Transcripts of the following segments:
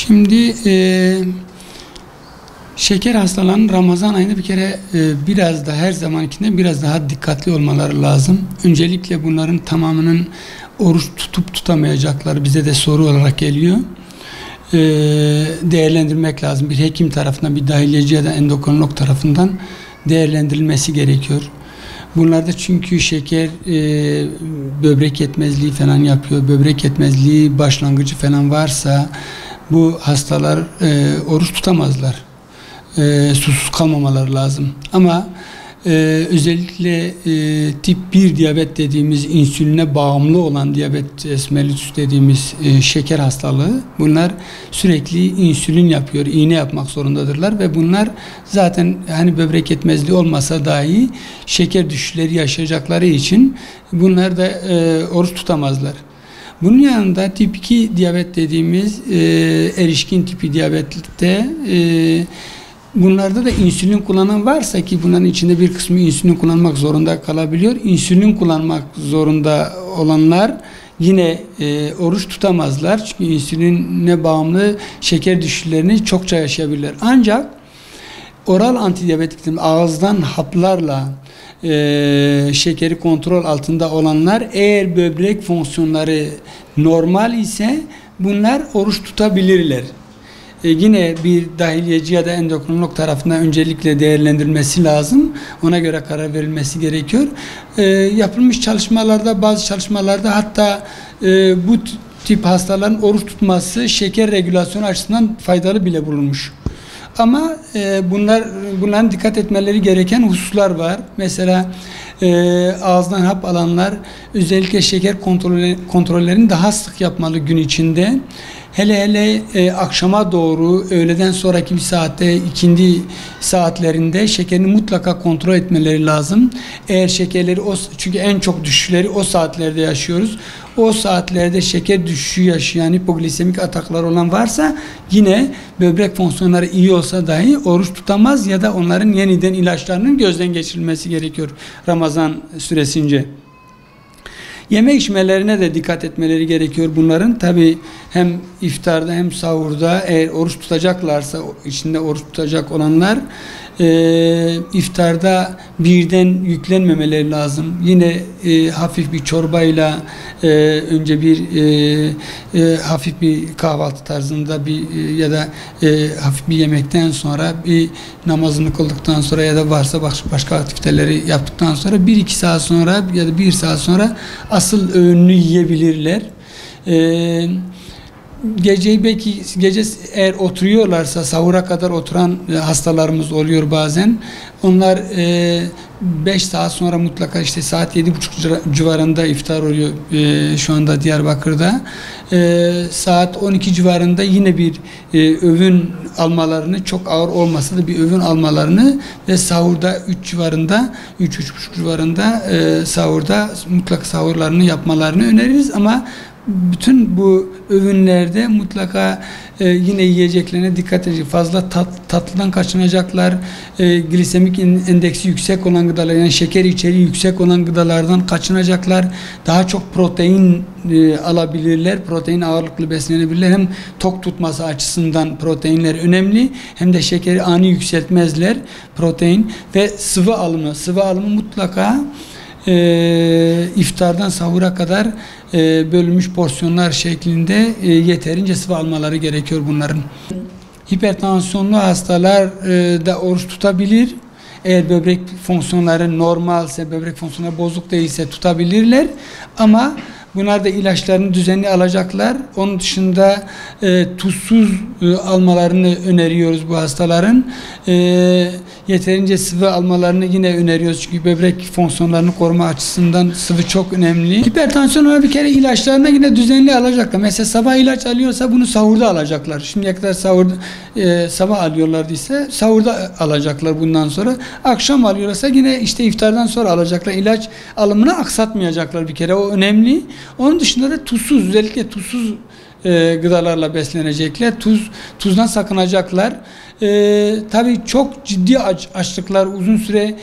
Şimdi şeker hastalarının Ramazan ayında bir kere biraz da her zamankinden biraz daha dikkatli olmaları lazım. Öncelikle bunların tamamının oruç tutup tutamayacakları bize de soru olarak geliyor. Değerlendirmek lazım. Bir hekim tarafından, bir dahiliyeci ya da endokrinolog tarafından değerlendirilmesi gerekiyor. Bunlarda çünkü şeker böbrek yetmezliği falan yapıyor. Böbrek yetmezliği başlangıcı falan varsa bu hastalar oruç tutamazlar. Susuz kalmamaları lazım. Ama özellikle tip 1 diyabet dediğimiz insüline bağımlı olan diyabet mellitus dediğimiz şeker hastalığı, bunlar sürekli insülin yapıyor, iğne yapmak zorundadırlar ve bunlar zaten hani böbrek yetmezliği olmasa dahi şeker düşüşleri yaşayacakları için bunlar da oruç tutamazlar. Bunun yanında tip 2 diyabet dediğimiz erişkin tipi diyabette bunlarda da insülin kullanan varsa ki bunların içinde bir kısmı insülin kullanmak zorunda kalabiliyor. İnsülin kullanmak zorunda olanlar yine oruç tutamazlar. Çünkü insüline bağımlı şeker düşüşlerini çokça yaşayabilirler. Ancak oral antidiyabetik ağızdan haplarla şekeri kontrol altında olanlar, eğer böbrek fonksiyonları normal ise bunlar oruç tutabilirler. Yine bir dahiliyeci ya da endokrinolog tarafından öncelikle değerlendirilmesi lazım. Ona göre karar verilmesi gerekiyor. Yapılmış çalışmalarda, bazı çalışmalarda hatta bu tip hastaların oruç tutması şeker regülasyonu açısından faydalı bile bulunmuş. Ama bunların dikkat etmeleri gereken hususlar var. Mesela ağızdan hap alanlar özellikle şeker kontrollerini daha sık yapmalı gün içinde. Hele akşama doğru, öğleden sonraki bir saatte, ikindi saatlerinde şekerini mutlaka kontrol etmeleri lazım. Eğer şekerleri çünkü en çok düşüşleri o saatlerde yaşıyoruz. O saatlerde şeker düşüşü yaşayan, hipoglisemik ataklar olan varsa yine böbrek fonksiyonları iyi olsa dahi oruç tutamaz ya da onların yeniden ilaçlarının gözden geçirilmesi gerekiyor Ramazan süresince. Yeme içmelerine de dikkat etmeleri gerekiyor bunların. Tabi hem iftarda hem sahurda eğer oruç tutacaklarsa, içinde oruç tutacak olanlar iftarda birden yüklenmemeleri lazım. Yine hafif bir çorbayla önce bir hafif bir kahvaltı tarzında ya da hafif bir yemekten sonra bir namazını kıldıktan sonra ya da varsa başka aktiviteleri yaptıktan sonra 1-2 saat sonra ya da 1 saat sonra asıl öğününü yiyebilirler. Gece eğer oturuyorlarsa sahura kadar oturan hastalarımız oluyor bazen. Onlar 5 saat sonra mutlaka işte saat 7.30 civarında iftar oluyor şu anda Diyarbakır'da. Saat 12 civarında yine bir öğün almalarını, çok ağır olmasa da bir öğün almalarını ve sahurda 3-3.30 civarında sahurda mutlaka sahurlarını yapmalarını öneririz ama bütün bu öğünlerde mutlaka yine yiyeceklerine dikkat edecek. Fazla tatlıdan kaçınacaklar. Glisemik endeksi yüksek olan gıdalar, yani şeker içeriği yüksek olan gıdalardan kaçınacaklar. Daha çok protein alabilirler. Protein ağırlıklı beslenebilirler. Hem tok tutması açısından proteinler önemli. Hem de şekeri ani yükseltmezler. Protein ve sıvı alımı. Sıvı alımı mutlaka iftardan sahura kadar bölünmüş porsiyonlar şeklinde yeterince sıvı almaları gerekiyor bunların. Hipertansiyonlu hastalar da oruç tutabilir. Eğer böbrek fonksiyonları normalse, böbrek fonksiyonları bozuk değilse tutabilirler. Ama bunlar da ilaçlarını düzenli alacaklar. Onun dışında tuzsuz almalarını öneriyoruz bu hastaların. Yeterince sıvı almalarını yine öneriyoruz. Çünkü böbrek fonksiyonlarını koruma açısından sıvı çok önemli. Hipertansiyona bir kere ilaçlarını yine düzenli alacaklar. Mesela sabah ilaç alıyorsa bunu sahurda alacaklar. Şimdiye kadar sabah alıyorlardıysa sahurda alacaklar bundan sonra. Akşam alıyorlarsa yine işte iftardan sonra alacaklar. İlaç alımını aksatmayacaklar bir kere. O önemli. Onun dışında da tuzsuz, özellikle tuzsuz gıdalarla beslenecekler. Tuzdan sakınacaklar. Tabii çok ciddi açlıklar, uzun süre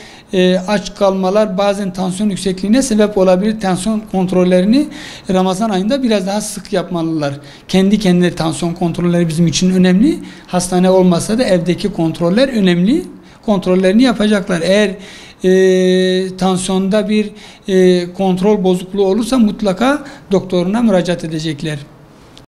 aç kalmalar bazen tansiyon yüksekliğine sebep olabilir. Tansiyon kontrollerini Ramazan ayında biraz daha sık yapmalılar. Kendi kendine tansiyon kontrolleri bizim için önemli. Hastane olmasa da evdeki kontroller önemli. Kontrollerini yapacaklar. Eğer tansiyonda bir kontrol bozukluğu olursa mutlaka doktoruna müracaat edecekler.